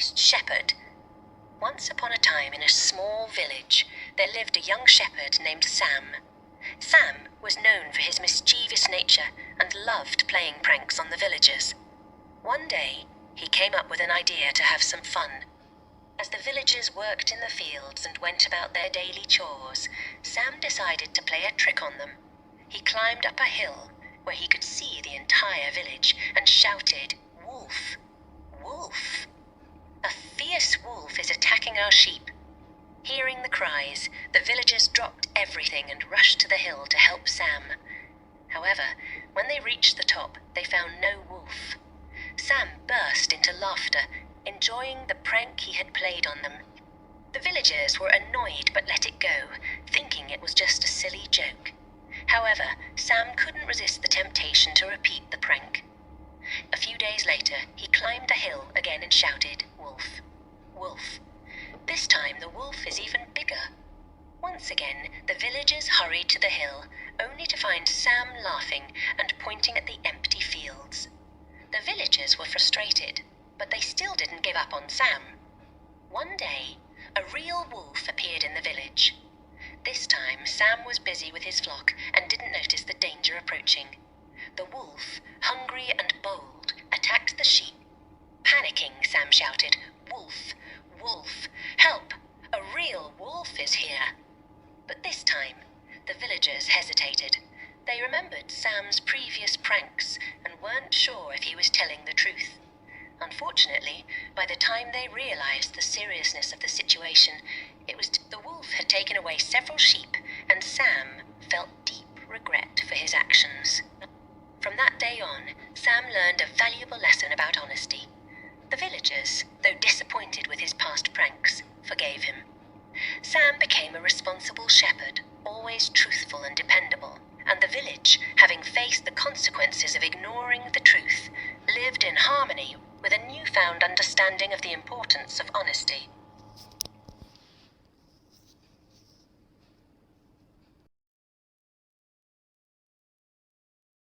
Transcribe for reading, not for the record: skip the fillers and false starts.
dishonest shepherd. Once upon a time, in a small village, there lived a young shepherd named Sam. Sam was known for his mischievous nature and loved playing pranks on the villagers. One day, he came up with an idea to have some fun. As the villagers worked in the fields and went about their daily chores, Sam decided to play a trick on them. He climbed up a hill where he could see the entire village and shouted, "Wolf! Wolf! A fierce wolf is attacking our sheep." Hearing the cries, the villagers dropped everything and rushed to the hill to help Sam. However, when they reached the top, they found no wolf. Sam burst into laughter, enjoying the prank he had played on them. The villagers were annoyed but let it go, thinking it was just a silly joke. However, Sam couldn't resist the temptation to repeat the prank. A few days later, he climbed the hill again and shouted, "Wolf! Wolf!" This time the wolf is even bigger. Once again, the villagers hurried to the hill, only to find Sam laughing and pointing at the empty fields. The villagers were frustrated, but they still didn't give up on Sam. One day, a real wolf appeared in the village. This time, Sam was busy with his flock and didn't notice the danger approaching. The wolf, hungry and bold, attacked the sheep. Panicking, Sam shouted, "Wolf! Wolf! Help! A real wolf is here!" But this time, the villagers hesitated. They remembered Sam's previous pranks and weren't sure if he was telling the truth. Unfortunately, by the time they realized the seriousness of the situation, the wolf had taken away several sheep, and Sam felt deep regret for his actions. From that day on, Sam learned a valuable lesson about honesty. The villagers, though disappointed with his past pranks, forgave him. Sam became a responsible shepherd, always truthful and dependable, and the village, having faced the consequences of ignoring the truth, lived in harmony with a newfound understanding of the importance of honesty.